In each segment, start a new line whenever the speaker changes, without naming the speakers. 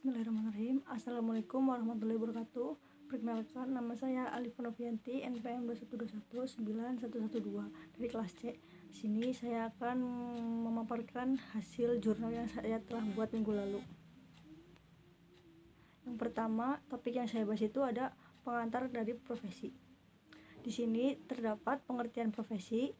Bismillahirrahmanirrahim. Assalamualaikum warahmatullahi wabarakatuh. Perkenalkan, nama saya Alifah Novianti, NPM 212191112 dari kelas C. Di sini saya akan memaparkan hasil jurnal yang saya telah buat minggu lalu. Yang pertama, topik yang saya bahas itu ada pengantar dari profesi. Di sini terdapat pengertian profesi,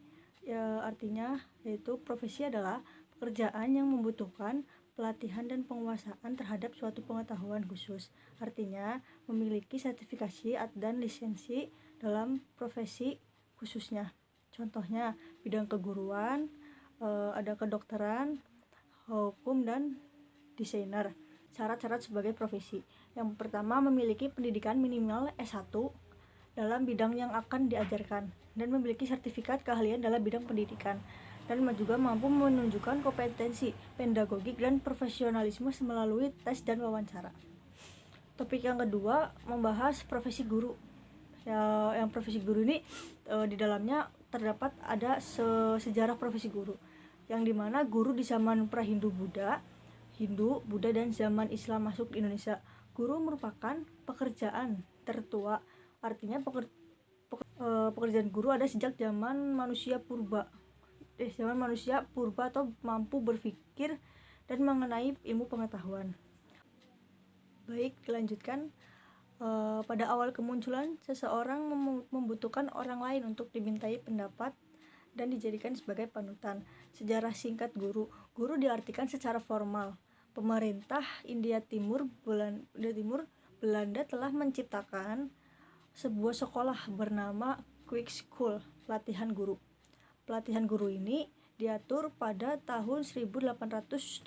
artinya yaitu profesi adalah pekerjaan yang membutuhkan pelatihan dan penguasaan terhadap suatu pengetahuan khusus. Artinya memiliki sertifikasi dan lisensi dalam profesi khususnya. Contohnya bidang keguruan, ada kedokteran, hukum, dan desainer. Syarat-syarat sebagai profesi. Yang pertama, memiliki pendidikan minimal S1 dalam bidang yang akan diajarkan dan memiliki sertifikat keahlian dalam bidang pendidikan, dan juga mampu menunjukkan kompetensi pedagogik dan profesionalisme melalui tes dan wawancara. Topik yang kedua membahas profesi guru. Yang profesi guru ini di dalamnya terdapat ada sejarah profesi guru, yang dimana guru di zaman pra-Hindu Buddha dan zaman Islam masuk di Indonesia. Guru merupakan pekerjaan tertua, artinya pekerjaan guru ada sejak zaman manusia purba atau mampu berpikir dan mengenai ilmu pengetahuan. Baik, dilanjutkan. Pada awal kemunculan, seseorang membutuhkan orang lain untuk dimintai pendapat dan dijadikan sebagai panutan. Sejarah singkat guru. Guru diartikan secara formal. Pemerintah India Timur Belanda telah menciptakan sebuah sekolah bernama Quick School, pelatihan guru. Pelatihan guru ini diatur pada tahun 1871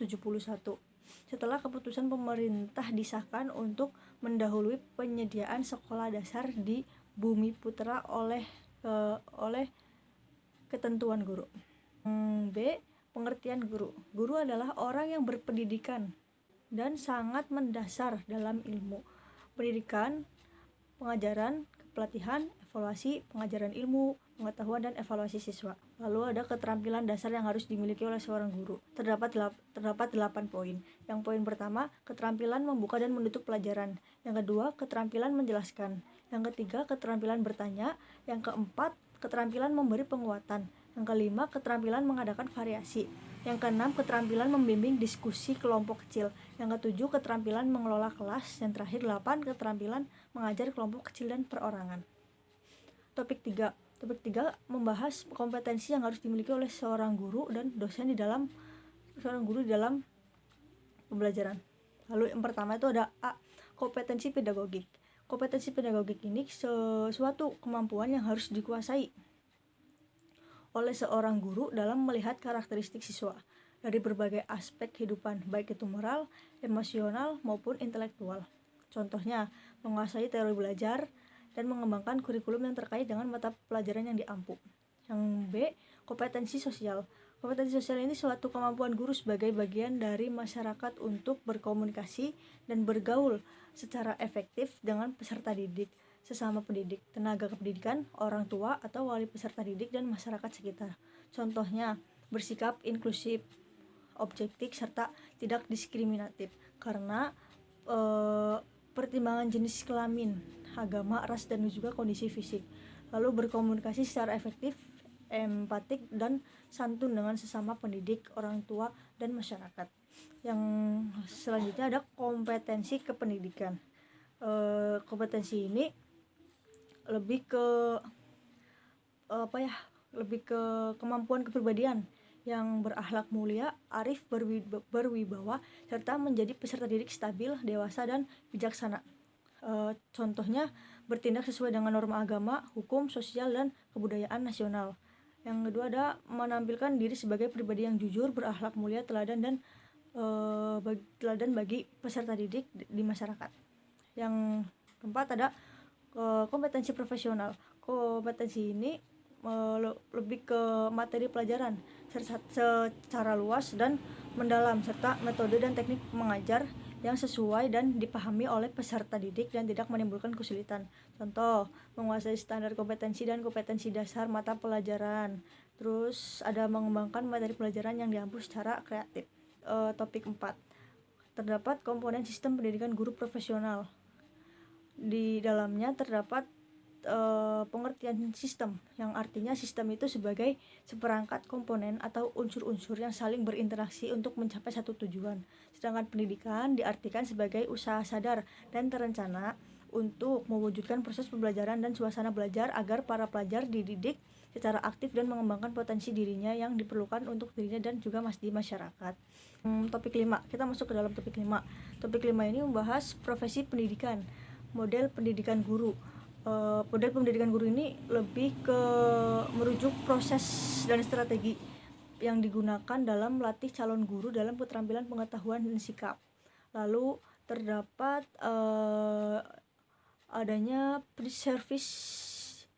setelah keputusan pemerintah disahkan untuk mendahului penyediaan sekolah dasar di Bumiputra oleh ketentuan guru. B. Pengertian guru. Guru adalah orang yang berpendidikan dan sangat mendasar dalam ilmu, pendidikan, pengajaran, pelatihan, evaluasi, pengajaran ilmu, pengetahuan, dan evaluasi siswa. Lalu ada keterampilan dasar yang harus dimiliki oleh seorang guru. Terdapat 8 poin. Yang poin pertama, keterampilan membuka dan menutup pelajaran. Yang kedua, keterampilan menjelaskan. Yang ketiga, keterampilan bertanya. Yang keempat, keterampilan memberi penguatan. Yang kelima, keterampilan mengadakan variasi. Yang keenam, keterampilan membimbing diskusi kelompok kecil. Yang ketujuh, keterampilan mengelola kelas. Yang terakhir 8, keterampilan mengajar kelompok kecil dan perorangan. Topik 3 membahas kompetensi yang harus dimiliki oleh seorang guru dan dosen di dalam pembelajaran. Lalu yang pertama itu ada A. Kompetensi pedagogik. Kompetensi pedagogik ini suatu kemampuan yang harus dikuasai oleh seorang guru dalam melihat karakteristik siswa dari berbagai aspek kehidupan, baik itu moral, emosional, maupun intelektual. Contohnya, menguasai teori belajar dan mengembangkan kurikulum yang terkait dengan mata pelajaran yang diampu. Yang B. Kompetensi sosial. Kompetensi sosial ini suatu kemampuan guru sebagai bagian dari masyarakat untuk berkomunikasi dan bergaul secara efektif dengan peserta didik, sesama pendidik, tenaga kependidikan, orang tua atau wali peserta didik, dan masyarakat sekitar. Contohnya, bersikap inklusif, objektif, serta tidak diskriminatif karena pertimbangan jenis kelamin, agama, ras, dan juga kondisi fisik. Lalu berkomunikasi secara efektif, empatik, dan santun dengan sesama pendidik, orang tua, dan masyarakat. Yang selanjutnya ada kompetensi kependidikan. Kompetensi ini lebih ke kemampuan kepribadian yang berakhlak mulia, arif, berwibawa, serta menjadi peserta didik stabil, dewasa, dan bijaksana. Contohnya, bertindak sesuai dengan norma agama, hukum, sosial, dan kebudayaan nasional. Yang kedua ada menampilkan diri sebagai pribadi yang jujur, berakhlak mulia, teladan bagi peserta didik di masyarakat. Yang keempat ada kompetensi profesional. Kompetensi ini lebih ke materi pelajaran secara luas dan mendalam, serta metode dan teknik mengajar yang sesuai dan dipahami oleh peserta didik dan tidak menimbulkan kesulitan. Contoh, menguasai standar kompetensi dan kompetensi dasar mata pelajaran. Terus ada mengembangkan materi pelajaran yang diampu secara kreatif. Topik 4, terdapat komponen sistem pendidikan guru profesional. Di dalamnya terdapat pengertian sistem, yang artinya sistem itu sebagai seperangkat komponen atau unsur-unsur yang saling berinteraksi untuk mencapai satu tujuan. Sedangkan pendidikan diartikan sebagai usaha sadar dan terencana untuk mewujudkan proses pembelajaran dan suasana belajar agar para pelajar dididik secara aktif dan mengembangkan potensi dirinya yang diperlukan untuk dirinya dan juga di masyarakat. Topik 5, kita masuk ke dalam topik 5. Topik 5 ini membahas profesi pendidikan, model pendidikan guru. Model pendidikan guru ini lebih ke merujuk proses dan strategi yang digunakan dalam melatih calon guru dalam keterampilan pengetahuan dan sikap. Lalu terdapat adanya pre-service,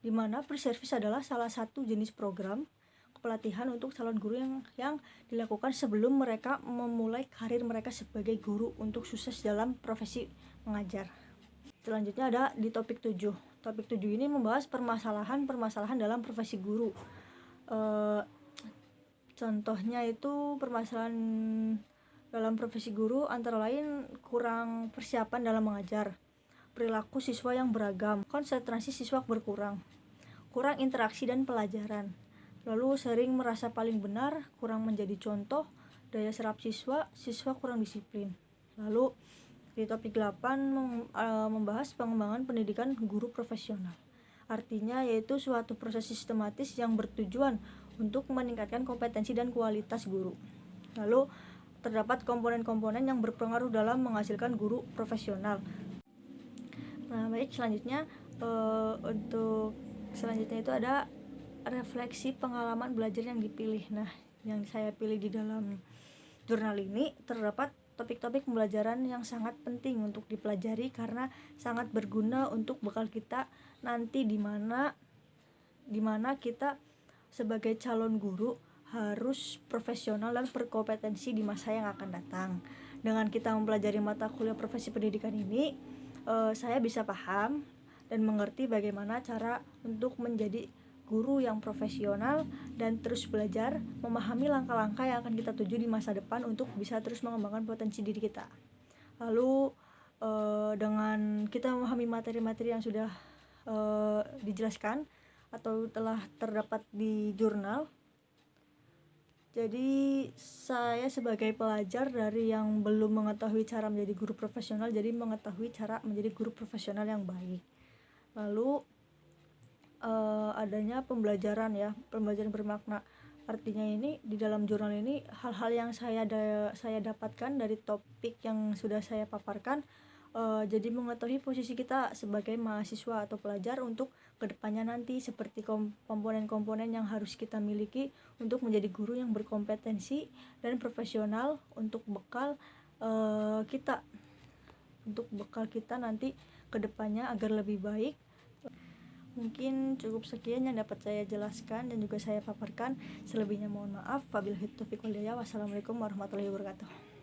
di mana pre-service adalah salah satu jenis program pelatihan untuk calon guru yang dilakukan sebelum mereka memulai karir mereka sebagai guru untuk sukses dalam profesi mengajar. Selanjutnya ada di topik 7. Topik 7 ini membahas permasalahan dalam profesi guru. Contohnya itu permasalahan dalam profesi guru antara lain kurang persiapan dalam mengajar, perilaku siswa yang beragam, konsentrasi siswa berkurang, kurang interaksi dan pelajaran, lalu sering merasa paling benar, kurang menjadi contoh, daya serap siswa kurang disiplin. Lalu di topik 8 membahas pengembangan pendidikan guru profesional. Artinya yaitu suatu proses sistematis yang bertujuan untuk meningkatkan kompetensi dan kualitas guru. Lalu terdapat komponen-komponen yang berpengaruh dalam menghasilkan guru profesional. Nah, baik, selanjutnya untuk selanjutnya itu ada refleksi pengalaman belajar yang dipilih. Nah, yang saya pilih di dalam jurnal ini terdapat topik-topik pembelajaran yang sangat penting untuk dipelajari karena sangat berguna untuk bekal kita nanti di mana kita sebagai calon guru harus profesional dan berkompetensi di masa yang akan datang. Dengan kita mempelajari mata kuliah profesi pendidikan ini, saya bisa paham dan mengerti bagaimana cara untuk menjadi guru yang profesional dan terus belajar, memahami langkah-langkah yang akan kita tuju di masa depan untuk bisa terus mengembangkan potensi diri kita. Lalu dengan kita memahami materi-materi yang sudah dijelaskan atau telah terdapat di jurnal, jadi saya sebagai pelajar dari yang belum mengetahui cara menjadi guru profesional, jadi mengetahui cara menjadi guru profesional yang baik. Lalu adanya pembelajaran bermakna. Artinya ini di dalam jurnal ini hal-hal yang saya dapatkan dari topik yang sudah saya paparkan, jadi mengetahui posisi kita sebagai mahasiswa atau pelajar untuk kedepannya nanti, seperti komponen-komponen yang harus kita miliki untuk menjadi guru yang berkompetensi dan profesional untuk bekal kita nanti kedepannya agar lebih baik. Mungkin cukup sekian yang dapat saya jelaskan dan juga saya paparkan. Selebihnya mohon maaf. Wabillahi taufiq wal hidayah. Wassalamualaikum warahmatullahi wabarakatuh.